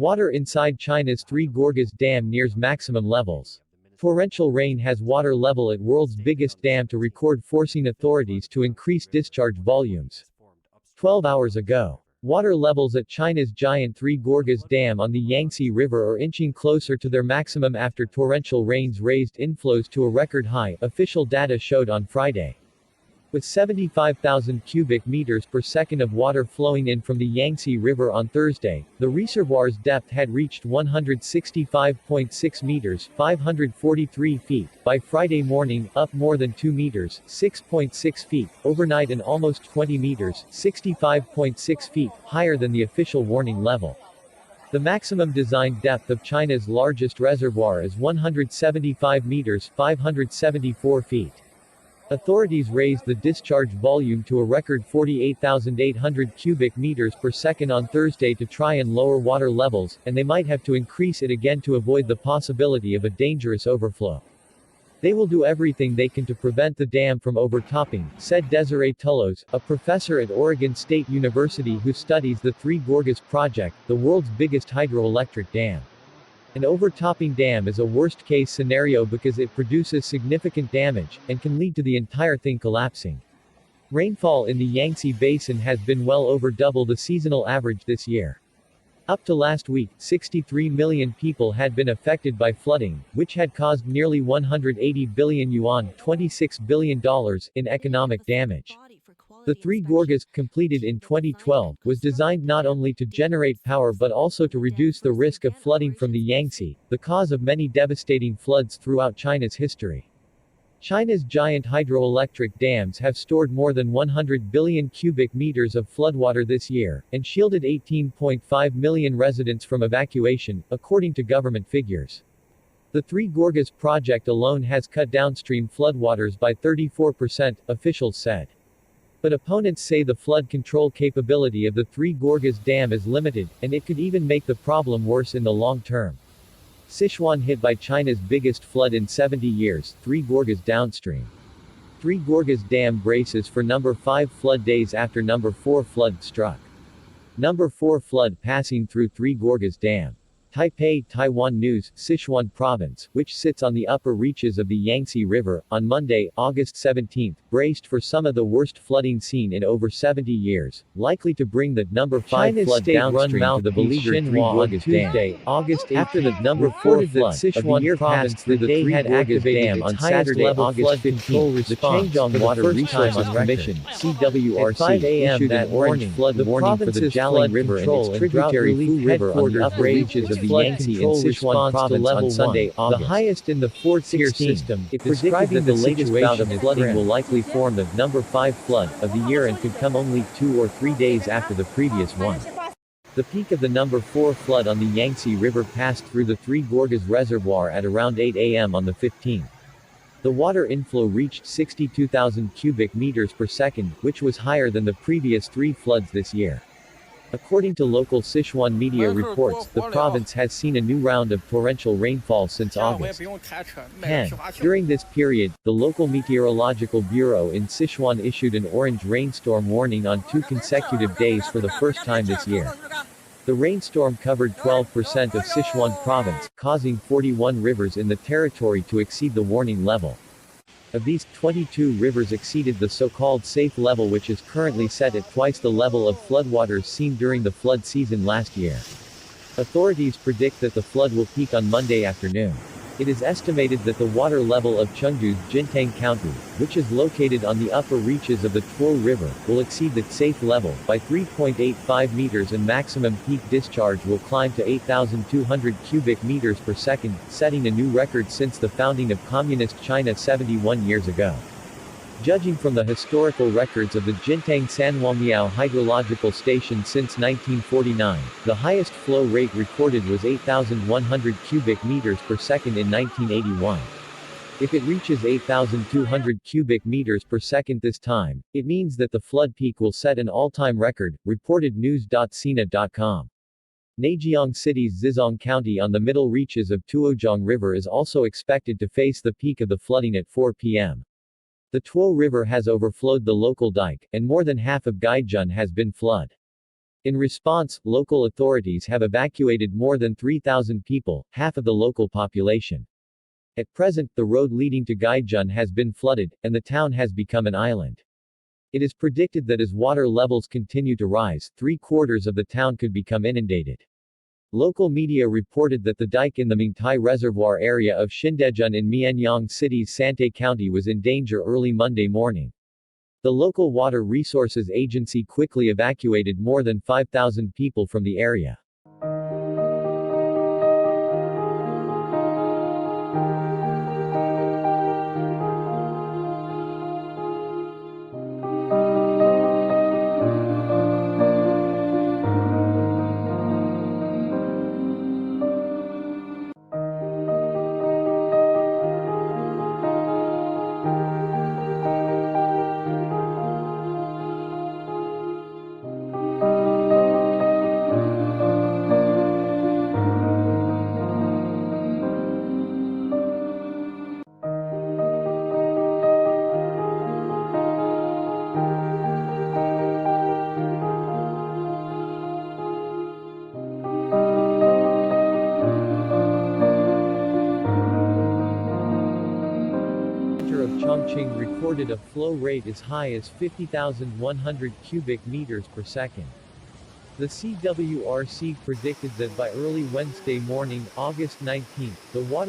Water inside China's Three Gorges Dam nears maximum levels. Torrential rain has water level at world's biggest dam to record, forcing authorities to increase discharge volumes. 12 hours ago, water levels at China's giant Three Gorges Dam on the Yangtze River are inching closer to their maximum after torrential rains raised inflows to a record high, official data showed on Friday. With 75,000 cubic meters per second of water flowing in from the Yangtze River on Thursday, the reservoir's depth had reached 165.6 meters (543 feet) by Friday morning, up more than 2 meters (6.6 feet) overnight, and almost 20 meters (65.6 feet) higher than the official warning level. The maximum design depth of China's largest reservoir is 175 meters (574 feet). Authorities raised the discharge volume to a record 48,800 cubic meters per second on Thursday to try and lower water levels, and they might have to increase it again to avoid the possibility of a dangerous overflow. They will do everything they can to prevent the dam from overtopping, said Desiree Tullos, a professor at Oregon State University who studies the Three Gorges Project, the world's biggest hydroelectric dam. An overtopping dam is a worst-case scenario because it produces significant damage, and can lead to the entire thing collapsing. Rainfall in the Yangtze Basin has been well over double the seasonal average this year. Up to last week, 63 million people had been affected by flooding, which had caused nearly 180 billion yuan ($26 billion) in economic damage. The Three Gorges, completed in 2012, was designed not only to generate power but also to reduce the risk of flooding from the Yangtze, the cause of many devastating floods throughout China's history. China's giant hydroelectric dams have stored more than 100 billion cubic meters of floodwater this year, and shielded 18.5 million residents from evacuation, according to government figures. The Three Gorges project alone has cut downstream floodwaters by 34%, officials said. But opponents say the flood control capability of the Three Gorges Dam is limited, and it could even make the problem worse in the long term. Sichuan hit by China's biggest flood in 70 years, Three Gorges downstream. Three Gorges Dam braces for number 5 flood days after number 4 flood struck. Number 4 flood passing through Three Gorges Dam. Taipei, Taiwan News, Sichuan Province, which sits on the upper reaches of the Yangtze River, on Monday, August 17, braced for some of the worst flooding seen in over 70 years, likely to bring the number 5 China's flood downstream to the beleaguered Three Gorges Dam. Tuesday, August 18, after the number 4 flood of the year passed through the Three Gorges Dam on Saturday, August 15, the Changjiang Water Resources Commission (CWRC) issued an orange flood warning for the Jialing River and its tributary Fu River on the upper reaches of the Yangtze and Sichuan Province on Sunday, August. The highest in the 4th-tier system. It predicted that the latest bout of flooding will likely form the number 5 flood of the year and could come only 2 or 3 days after the previous one. The peak of the number 4 flood on the Yangtze River passed through the Three Gorges Reservoir at around 8 a.m. on the 15th. The water inflow reached 62,000 cubic meters per second, which was higher than the previous 3 floods this year. According to local Sichuan media reports, the province has seen a new round of torrential rainfall since August 10. During this period, the local meteorological bureau in Sichuan issued an orange rainstorm warning on 2 consecutive days for the first time this year. The rainstorm covered 12% of Sichuan province, causing 41 rivers in the territory to exceed the warning level. Of these, 22 rivers exceeded the so-called safe level, which is currently set at twice the level of floodwaters seen during the flood season last year. Authorities predict that the flood will peak on Monday afternoon. It is estimated that the water level of Chengdu's Jintang County, which is located on the upper reaches of the Tuo River, will exceed the safe level by 3.85 meters, and maximum peak discharge will climb to 8,200 cubic meters per second, setting a new record since the founding of Communist China 71 years ago. Judging from the historical records of the Jintang Sanhuamiao Hydrological Station since 1949, the highest flow rate recorded was 8,100 cubic meters per second in 1981. If it reaches 8,200 cubic meters per second this time, it means that the flood peak will set an all-time record, reported news.sina.com. Neijiang City's Zizong County on the middle reaches of Tuozhong River is also expected to face the peak of the flooding at 4 p.m. The Tuo River has overflowed the local dike, and more than half of Gaijun has been flooded. In response, local authorities have evacuated more than 3,000 people, half of the local population. At present, the road leading to Gaijun has been flooded, and the town has become an island. It is predicted that as water levels continue to rise, 3/4 of the town could become inundated. Local media reported that the dike in the Mingtai Reservoir area of Shindejun in Mianyang City's Santay County was in danger early Monday morning. The local water resources agency quickly evacuated more than 5,000 people from the area. Of Chongqing recorded a flow rate as high as 50,100 cubic meters per second. The CWRC predicted that by early Wednesday morning, August 19, the water